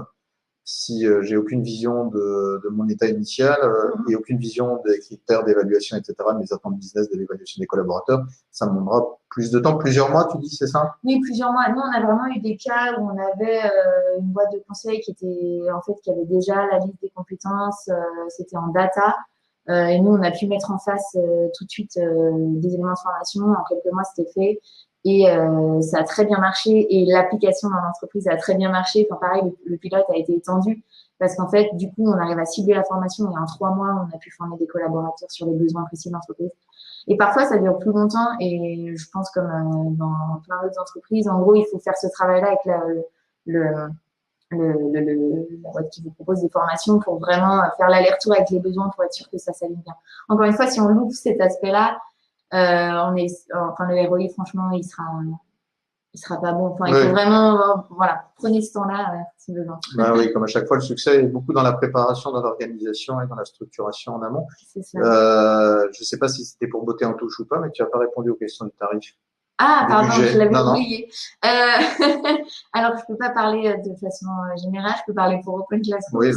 si j'ai aucune vision de mon état initial et aucune vision des critères d'évaluation, etc., de mes attentes business, de l'évaluation des collaborateurs, ça me demandera plus de temps, plusieurs mois, tu dis, c'est ça? Oui, plusieurs mois. Nous, on a vraiment eu des cas où on avait une boîte de conseil qui était, en fait, qui avait déjà la liste des compétences, c'était en data. Et nous, on a pu mettre en face tout de suite des éléments de formation. En quelques mois, c'était fait. Et ça a très bien marché. Et l'application dans l'entreprise a très bien marché. Enfin, pareil, le pilote a été étendu. Parce qu'en fait, du coup, on arrive à cibler la formation et en 3 mois, on a pu former des collaborateurs sur les besoins précis de l'entreprise. Et parfois, ça dure plus longtemps. Et je pense comme dans plein d'autres entreprises, en gros, il faut faire ce travail-là avec la boîte qui vous propose des formations pour vraiment faire l'aller-retour avec les besoins pour être sûr que ça s'aligne bien. Encore une fois, si on loupe cet aspect-là, le ROI, franchement, il sera pas bon. Enfin, il faut vraiment, voilà, prenez ce temps-là si besoin. Bah oui, comme à chaque fois, le succès est beaucoup dans la préparation, dans l'organisation et dans la structuration en amont. C'est ça. Je sais pas si c'était pour botter en touche ou pas, mais tu n'as pas répondu aux questions du tarif. Ah, pardon, je l'avais oublié. Alors, je peux pas parler de façon générale, je peux parler pour Open Classroom. Oui,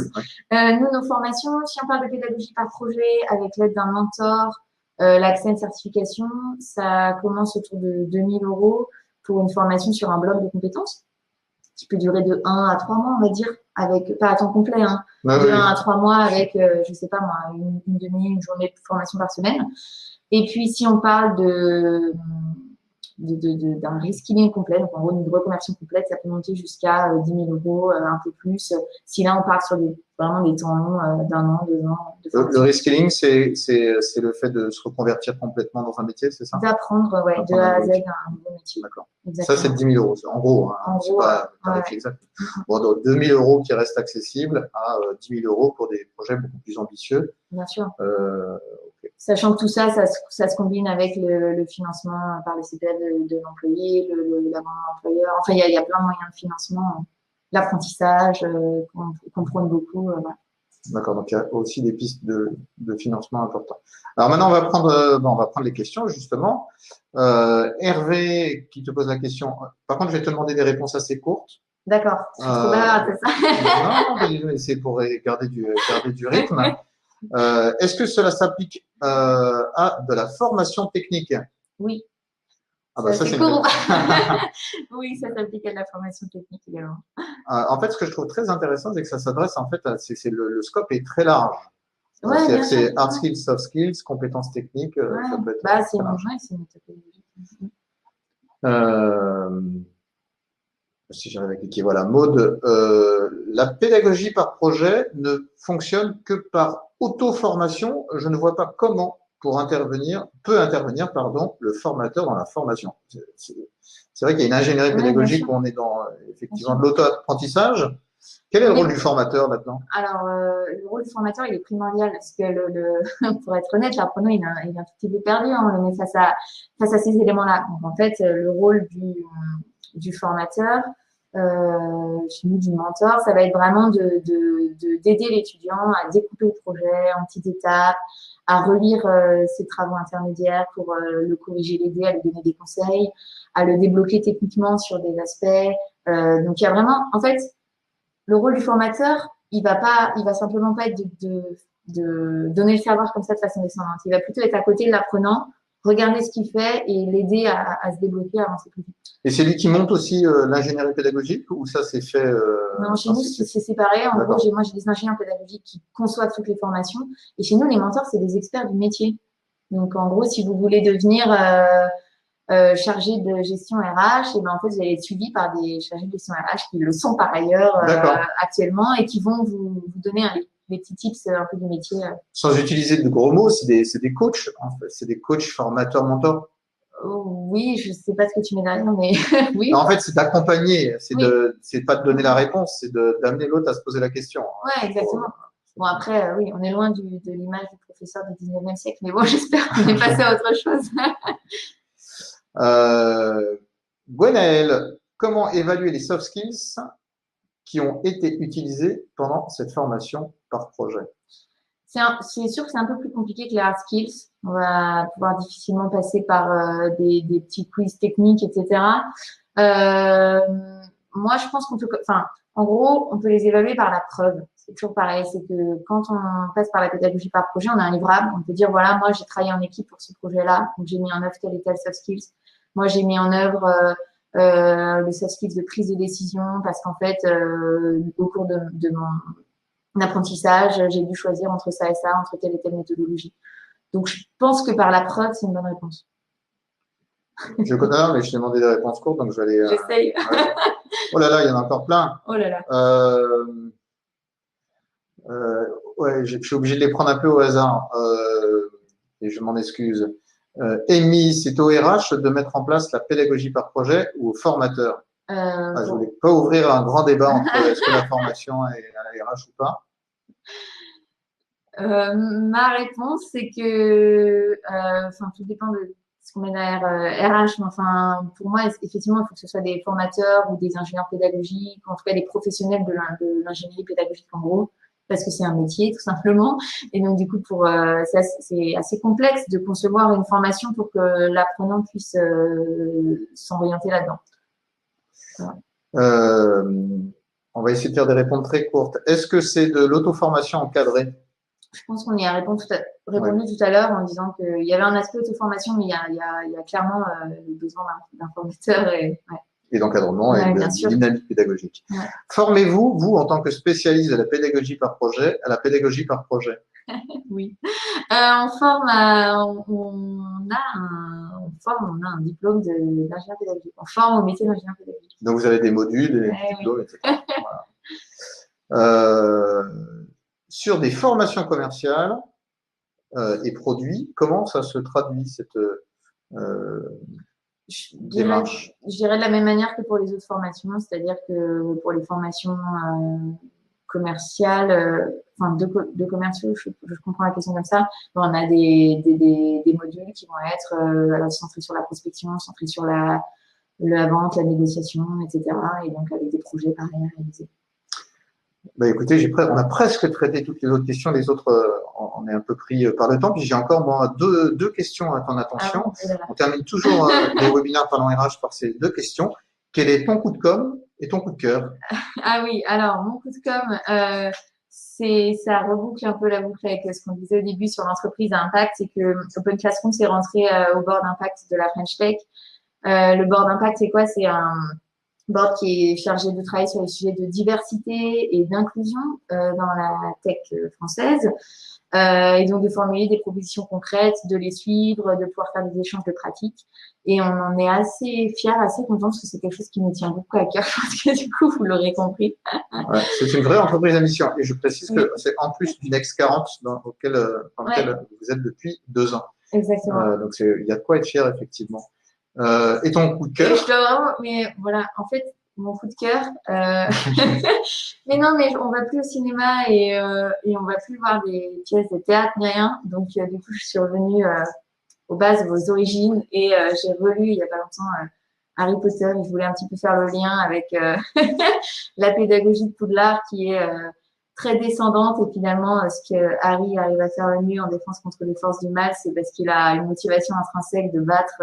nous, nos formations, si on parle de pédagogie par projet avec l'aide d'un mentor, l'accès à une certification, ça commence autour de 2000 € pour une formation sur un bloc de compétences qui peut durer de 1 à 3 mois, on va dire, avec, pas à temps complet, hein, de 1 à 3 mois avec, je sais pas moi, une journée de formation par semaine. Et puis, si on parle d'un reskilling complet, donc en gros une reconversion complète, ça peut monter jusqu'à 10 000 €, un peu plus. Si là on part sur vraiment des temps longs d'1 an, 2 ans. Le reskilling, c'est le fait de se reconvertir complètement dans un métier, c'est ça? D'apprendre, de A à Z un nouveau métier. D'accord. Ça, c'est 10 000 €, en gros. Hein, c'est pas un tarif exact. Bon, donc 2 000 € qui restent accessibles à 10 000 € pour des projets beaucoup plus ambitieux. Bien sûr. Okay. Sachant que tout ça, ça se combine avec le financement par le CPF de l'employé, l'abondement employeur. Enfin, il y a plein de moyens de financement. L'apprentissage, qu'on prône beaucoup. Voilà. D'accord, donc il y a aussi des pistes de financement importantes. Alors maintenant, on va prendre les questions, justement. Hervé, qui te pose la question. Par contre, je vais te demander des réponses assez courtes. D'accord, je suis trop bavard, c'est ça? Non, mais c'est pour garder du rythme. Est-ce que cela s'applique à de la formation technique? Oui. Ah bah ça c'est court. Oui, ça s'applique à de la formation technique également. En fait, ce que je trouve très intéressant, c'est que ça s'adresse en fait, le scope est très large. Ouais, c'est hard skills, soft skills, compétences techniques. Ça peut être c'est une méthodologie. Si j'arrive à cliquer, voilà, Maud, la pédagogie par projet ne fonctionne que par auto-formation. Je ne vois pas comment peut intervenir, le formateur dans la formation. C'est vrai qu'il y a une ingénierie pédagogique où on est dans effectivement de l'auto-apprentissage. Quel est le rôle du formateur maintenant? Alors, le rôle du formateur, il est primordial parce que pour être honnête, l'apprenant, il est un tout petit peu perdu, hein, on le met face à ces éléments-là. Donc, en fait, le rôle du formateur, chez nous, du mentor, ça va être vraiment d'aider l'étudiant à découper le projet en petites étapes, à relire ses travaux intermédiaires pour le corriger, l'aider, à lui donner des conseils, à le débloquer techniquement sur des aspects. Donc, il y a vraiment, en fait, le rôle du formateur, il va simplement pas être de donner le savoir comme ça de façon descendante. Il va plutôt être à côté de l'apprenant, regarder ce qu'il fait et l'aider à se débloquer, à avancer plus vite. Et c'est lui qui monte aussi l'ingénierie pédagogique ou ça c'est fait Non, chez nous, c'est séparé. En gros, moi, j'ai des ingénieurs pédagogiques qui conçoivent toutes les formations. Et chez nous, les mentors, c'est des experts du métier. Donc, en gros, si vous voulez devenir chargé de gestion RH, et ben en fait vous allez être suivi par des chargés de gestion RH qui le sont par ailleurs actuellement et qui vont vous donner des petits tips un peu du métier. Sans utiliser de gros mots, c'est des coachs, en fait. C'est des coachs, formateurs, mentors. Oui, je sais pas ce que tu mets derrière, mais oui. En fait, c'est d'accompagner, Oui. c'est pas de donner la réponse, c'est d'amener l'autre à se poser la question. Ouais, exactement. Bon, après, oui, on est loin de l'image du professeur du 19e siècle, mais bon, j'espère qu'on est passé à autre chose. Euh, Gwenaël, comment évaluer les soft skills qui ont été utilisés pendant cette formation par projet? C'est sûr que c'est un peu plus compliqué que les hard skills. On va pouvoir difficilement passer par des petits quiz techniques, etc. Euh, Moi, je pense qu'on peut, enfin, en gros, on peut les évaluer par la preuve. C'est toujours pareil. C'est que quand on passe par la pédagogie par projet, on a un livrable. On peut dire, voilà, moi, j'ai travaillé en équipe pour ce projet-là. Donc, j'ai mis en œuvre tel et tel soft skills. Moi, j'ai mis en œuvre le soft skills de prise de décision parce qu'en fait, au cours de mon apprentissage, j'ai dû choisir entre ça et ça, entre telle et telle méthodologie. Donc, je pense que par la preuve, c'est une bonne réponse. Je connais, mais je t'ai demandé des réponses courtes, donc je vais aller. J'essaye. Ouais. Oh là là, il y en a encore plein. Oh là là. Ouais, je suis obligé de les prendre un peu au hasard et je m'en excuse. Amy, c'est au RH de mettre en place la pédagogie par projet ou au formateur? Je Bon. voulais pas ouvrir un grand débat entre est-ce que la formation est à la RH ou pas. Ma réponse, c'est que, enfin, tout dépend de ce qu'on met derrière RH, mais enfin, pour moi, effectivement, il faut que ce soit des formateurs ou des ingénieurs pédagogiques, en tout cas des professionnels de l'ingénierie pédagogique, en gros, parce que c'est un métier, tout simplement. Et donc, du coup, c'est assez complexe de concevoir une formation pour que l'apprenant puisse s'orienter là-dedans. Voilà. On va essayer de faire des réponses très courtes. Est-ce que c'est de l'auto-formation encadrée? Je pense qu'on y a répondu Ouais. tout à l'heure en disant qu'il y avait un aspect auto-formation, mais il y a clairement le besoin d'un formateur. Ouais. Et d'encadrement et bien de sûr. dynamique pédagogique. Ouais. Formez-vous, vous, en tant que spécialiste de la pédagogie par projet, à la pédagogie par projet? Oui. On forme, on a un diplôme d'ingénieur pédagogique. On forme au métier d'ingénieur pédagogique. Donc, vous avez des modules, des diplômes, etc. Voilà. Sur des formations commerciales et produits, comment ça se traduit cette démarche? Je dirais de la même manière que pour les autres formations, c'est-à-dire que pour les formations commerciales, enfin de commerciaux, je comprends la question comme ça. Bon, on a des modules qui vont être alors centrés sur la prospection, centrés sur la vente, la négociation, etc. Et donc avec des projets pareils à réaliser. Bah, écoutez, on a presque traité toutes les autres questions. Les autres, on est un peu pris par le temps. Puis j'ai encore moi, deux questions à ton attention. Ah bon, on termine toujours les webinaires Parlons RH par ces deux questions. Quel est ton coup de com' et ton coup de cœur? Ah oui, alors mon coup de com', ça reboucle un peu la boucle avec ce qu'on disait au début sur l'entreprise à impact, c'est que Open Classroom s'est rentré au board d'impact de la French Tech. Le board d'impact, c'est quoi? C'est un board qui est chargé de travailler sur les sujets de diversité et d'inclusion dans la tech française. Et donc de formuler des propositions concrètes, de les suivre, de pouvoir faire des échanges de pratiques. Et on en est assez fiers, assez contents parce que c'est quelque chose qui nous tient beaucoup à cœur. Je pense que du coup, vous l'aurez compris. Ouais, c'est une vraie entreprise à mission. Et je précise que c'est en plus du Next 40 dans lequel vous êtes depuis 2 ans. Exactement. Donc il y a de quoi être fier, effectivement. Et ton coup de cœur? Mais voilà, en fait, mon coup de cœur. Mais non, mais on va plus au cinéma et on va plus voir des pièces de théâtre ni rien. Donc, du coup, je suis revenue aux bases, aux origines et j'ai relu il y a pas longtemps Harry Potter et je voulais un petit peu faire le lien avec la pédagogie de Poudlard qui est très descendante et finalement ce que Harry arrive à faire le mieux en défense contre les forces du mal, c'est parce qu'il a une motivation intrinsèque de battre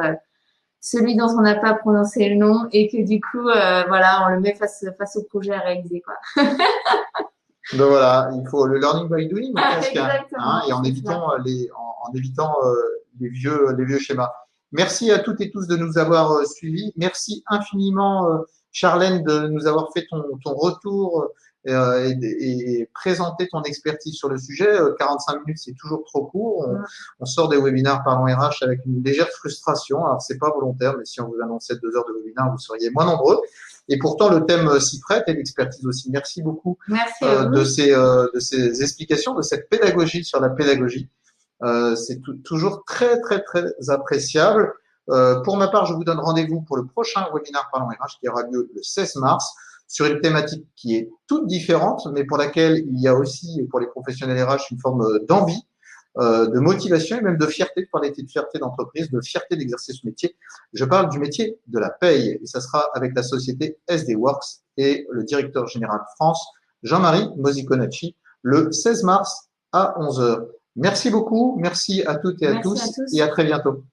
celui dont on n'a pas prononcé le nom et que du coup, voilà, on le met face au projet à réaliser, quoi. Donc voilà, il faut le learning by doing, presque, Exactement, et en évitant les vieux schémas. Merci à toutes et tous de nous avoir suivis. Merci infiniment, Charlène, de nous avoir fait ton retour et présenter ton expertise sur le sujet. 45 minutes, c'est toujours trop court. On sort des webinaires Parlons RH avec une légère frustration. Alors, c'est pas volontaire, mais si on vous annonçait 2 heures de webinaire, vous seriez moins nombreux. Et pourtant, le thème s'y prête et l'expertise aussi. Merci beaucoup de ces explications, de cette pédagogie sur la pédagogie. C'est toujours très, très, très appréciable. Pour ma part, je vous donne rendez-vous pour le prochain webinaire Parlons RH qui aura lieu le 16 mars sur une thématique qui est toute différente, mais pour laquelle il y a aussi, pour les professionnels RH, une forme d'envie, de motivation et même de fierté. Je parlais de fierté d'entreprise, de fierté d'exercer ce métier. Je parle du métier de la paye et ça sera avec la société SD Works et le directeur général France, Jean-Marie Mosiconacci, le 16 mars à 11 heures. Merci beaucoup, merci à toutes et à Merci à tous tous. et à très bientôt.